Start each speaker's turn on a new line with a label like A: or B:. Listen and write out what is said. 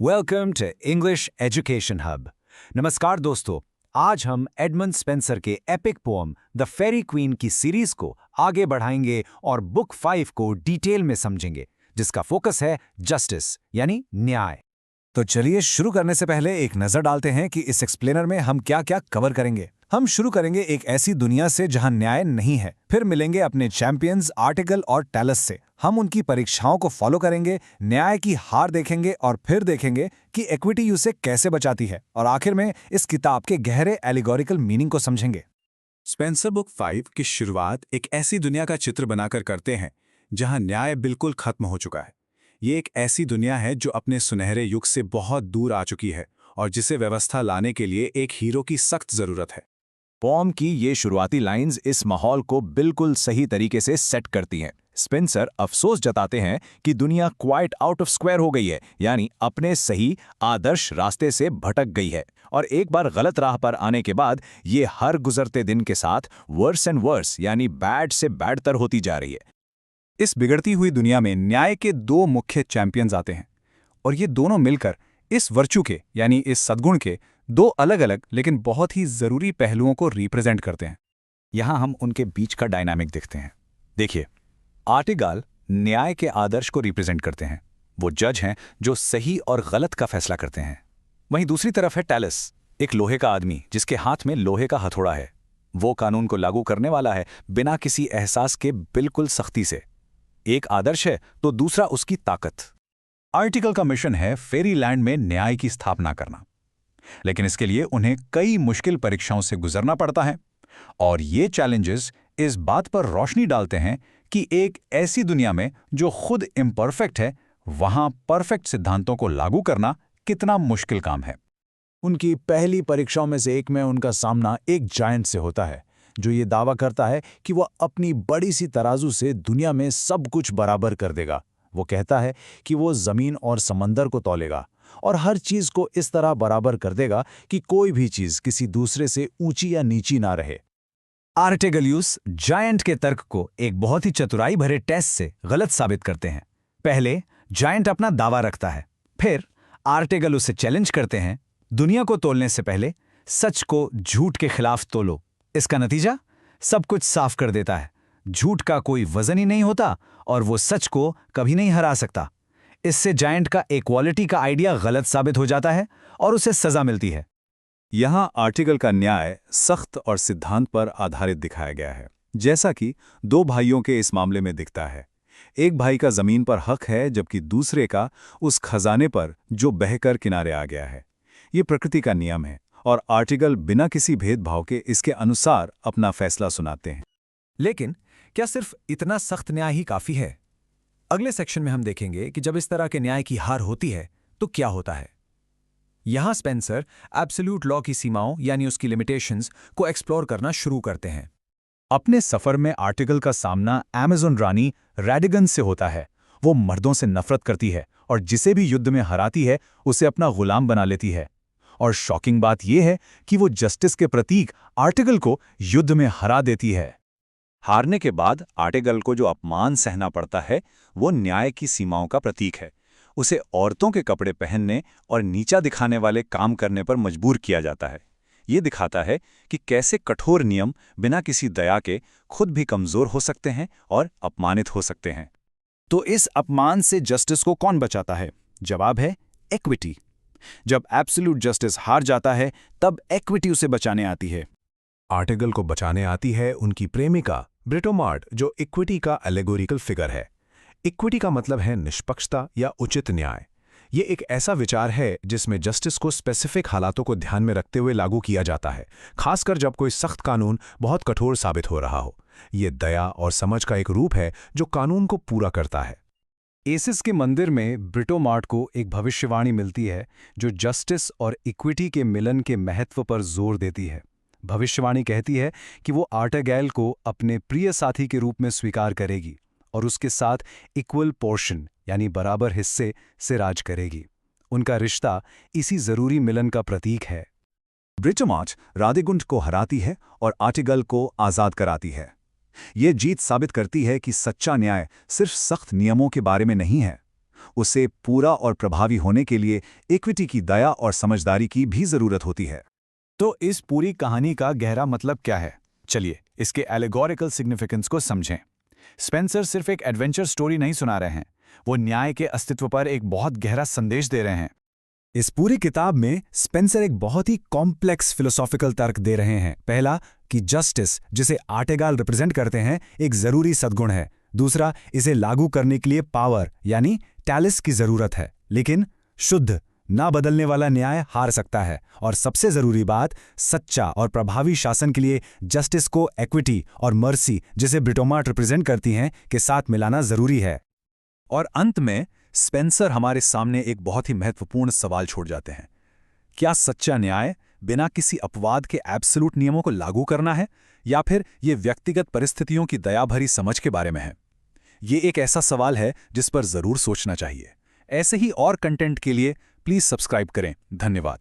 A: Welcome to English education hub. नमस्कार दोस्तों, आज हम एडमंड स्पेंसर के epic poem the Faerie Queene की सीरीज को आगे बढ़ाएंगे और बुक 5 को डिटेल में समझेंगे, जिसका फोकस है जस्टिस यानी न्याय।
B: तो चलिए शुरू करने से पहले एक नजर डालते हैं कि इस एक्सप्लेनर में हम क्या क्या कवर करेंगे। हम शुरू करेंगे एक ऐसी दुनिया से जहां न्याय नहीं है, फिर मिलेंगे अपने चैंपियंस आर्टिगल और टैलस से। हम उनकी परीक्षाओं को फॉलो करेंगे, न्याय की हार देखेंगे और फिर देखेंगे कि इक्विटी उसे कैसे बचाती है, और आखिर में इस किताब के गहरे एलिगोरिकल मीनिंग को समझेंगे।
C: स्पेंसर बुक 5 की शुरुआत एक ऐसी दुनिया का चित्र बनाकर करते हैं जहां न्याय बिल्कुल खत्म हो चुका है। ये एक ऐसी दुनिया है जो अपने सुनहरे युग से बहुत दूर आ चुकी है और जिसे व्यवस्था लाने के लिए एक हीरो की सख्त जरूरत है।
B: पोएम की ये शुरुआती लाइंस इस माहौल को बिल्कुल सही तरीके से सेट करती हैं। स्पेंसर अफसोस जताते हैं कि दुनिया क्वाइट आउट ऑफ स्क्वायर हो गई है, यानी अपने सही आदर्श रास्ते से भटक गई है, और एक बार गलत राह पर आने के बाद ये हर गुजरते दिन के साथ वर्स एंड वर्स यानी बैड से बैडतर होती जा रही है। इस बिगड़ती हुई दुनिया में न्याय के दो मुख्य चैंपियंस आते हैं, और ये दोनों मिलकर इस वर्चू के यानी इस सद्गुण के दो अलग अलग लेकिन बहुत ही जरूरी पहलुओं को रिप्रेजेंट करते हैं। यहां हम उनके बीच का डायनामिक देखते हैं। देखिए, आर्टिगल न्याय के आदर्श को रिप्रेजेंट करते हैं। वो जज हैं जो सही और गलत का फैसला करते हैं। वहीं दूसरी तरफ है टैलस, एक लोहे का आदमी जिसके हाथ में लोहे का हथौड़ा है। वो कानून को लागू करने वाला है बिना किसी एहसास के, बिल्कुल सख्ती से। एक आदर्श है तो दूसरा उसकी ताकत। आर्टिकल का मिशन है फेरीलैंड में न्याय की स्थापना करना, लेकिन इसके लिए उन्हें कई मुश्किल परीक्षाओं से गुजरना पड़ता है, और ये चैलेंजेस इस बात पर रोशनी डालते हैं कि एक ऐसी दुनिया में जो खुद इम्परफेक्ट है, वहां परफेक्ट सिद्धांतों को लागू करना कितना मुश्किल काम है। उनकी पहली परीक्षाओं में से एक में उनका सामना एक जायंट से होता है जो ये दावा करता है कि वह अपनी बड़ी सी तराजू से दुनिया में सब कुछ बराबर कर देगा। वो कहता है कि वो जमीन और समंदर को तौलेगा और हर चीज को इस तरह बराबर कर देगा कि कोई भी चीज किसी दूसरे से ऊंची या नीची ना रहे।
A: आर्टिगलियस जायंट के तर्क को एक बहुत ही चतुराई भरे टेस्ट से गलत साबित करते हैं। पहले जायंट अपना दावा रखता है, फिर आर्टिगल उसे चैलेंज करते हैं, दुनिया को तोलने से पहले सच को झूठ के खिलाफ तोलो। इसका नतीजा सब कुछ साफ कर देता है। झूठ का कोई वजन ही नहीं होता और वो सच को कभी नहीं हरा सकता। इससे जायंट का इक्वालिटी का आइडिया गलत साबित हो जाता है और उसे सजा मिलती है।
B: यहां आर्टिकल का न्याय सख्त और सिद्धांत पर आधारित दिखाया गया है, जैसा कि दो भाइयों के इस मामले में दिखता है। एक भाई का जमीन पर हक है, जबकि दूसरे का उस खजाने पर जो बहकर किनारे आ गया है। ये प्रकृति का नियम है और आर्टिकल बिना किसी भेदभाव के इसके अनुसार अपना फैसला सुनाते हैं।
A: लेकिन क्या सिर्फ इतना सख्त न्याय ही काफी है? अगले सेक्शन में हम देखेंगे कि जब इस तरह के न्याय की हार होती है तो क्या होता है। यहां स्पेंसर एब्सोल्यूट लॉ की सीमाओं यानी उसकी लिमिटेशंस को एक्सप्लोर करना शुरू करते हैं।
B: अपने सफर में आर्टिकल का सामना अमेज़न रानी रैडिगन से होता है। वो मर्दों से नफरत करती है और जिसे भी युद्ध में हराती है उसे अपना गुलाम बना लेती है। और शॉकिंग बात यह है कि वो जस्टिस के प्रतीक आर्टिगल को युद्ध में हरा देती है। हारने के बाद आर्टिगल को जो अपमान सहना पड़ता है वो न्याय की सीमाओं का प्रतीक है। उसे औरतों के कपड़े पहनने और नीचा दिखाने वाले काम करने पर मजबूर किया जाता है। ये दिखाता है कि कैसे कठोर नियम बिना किसी दया के खुद भी कमजोर हो सकते हैं और अपमानित हो सकते हैं।
A: तो इस अपमान से जस्टिस को कौन बचाता है? जवाब है इक्विटी। जब एब्सोल्यूट जस्टिस हार जाता है तब इक्विटी उसे बचाने आती है।
D: आर्टिगल को बचाने आती है उनकी प्रेमिका ब्रिटोमार्ट, जो इक्विटी का एलेगोरिकल फिगर है। इक्विटी का मतलब है निष्पक्षता या उचित न्याय। ये एक ऐसा विचार है जिसमें जस्टिस को स्पेसिफिक हालातों को ध्यान में रखते हुए लागू किया जाता है, खासकर जब कोई सख्त कानून बहुत कठोर साबित हो रहा हो। ये दया और समझ का एक रूप है जो कानून को पूरा करता है।
A: एसिस के मंदिर में ब्रिटोमार्ट को एक भविष्यवाणी मिलती है जो जस्टिस और इक्विटी के मिलन के महत्व पर जोर देती है। भविष्यवाणी कहती है कि वो आर्टिगल को अपने प्रिय साथी के रूप में स्वीकार करेगी और उसके साथ इक्वल पोर्शन यानी बराबर हिस्से से राज करेगी। उनका रिश्ता इसी जरूरी मिलन का प्रतीक है।
B: ब्रिटोमार्ट राधिगुंड को हराती है और आर्टिगल को आज़ाद कराती है। ये जीत साबित करती है कि सच्चा न्याय सिर्फ सख्त नियमों के बारे में नहीं है, उसे पूरा और प्रभावी होने के लिए इक्विटी की दया और समझदारी की भी जरूरत होती है।
A: तो इस पूरी कहानी का गहरा मतलब क्या है? चलिए इसके एलेगोरिकल सिग्निफिकेंस को समझें। स्पेंसर सिर्फ एक एडवेंचर स्टोरी नहीं सुना रहे हैं, वो न्याय के अस्तित्व पर एक बहुत गहरा संदेश दे रहे हैं। इस पूरी किताब में स्पेंसर एक बहुत ही कॉम्प्लेक्स फिलोसॉफिकल तर्क दे रहे हैं। पहला कि जस्टिस, जिसे आर्टेगाल रिप्रेजेंट करते हैं, एक जरूरी सद्गुण है। दूसरा, इसे लागू करने के लिए पावर यानी टैलिस की जरूरत है, लेकिन शुद्ध ना बदलने वाला न्याय हार सकता है। और सबसे जरूरी बात, सच्चा और प्रभावी शासन के लिए जस्टिस को एक्विटी और मर्सी, जिसे ब्रिटोमार्ट रिप्रेजेंट करती हैं, के साथ मिलाना जरूरी है।
B: और अंत में स्पेंसर हमारे सामने एक बहुत ही महत्वपूर्ण सवाल छोड़ जाते हैं। क्या सच्चा न्याय बिना किसी अपवाद के एब्सोल्यूट नियमों को लागू करना है, या फिर ये व्यक्तिगत परिस्थितियों की दया भरी समझ के बारे में है? ये एक ऐसा सवाल है जिस पर जरूर सोचना चाहिए। ऐसे ही और कंटेंट के लिए प्लीज सब्सक्राइब करें। धन्यवाद।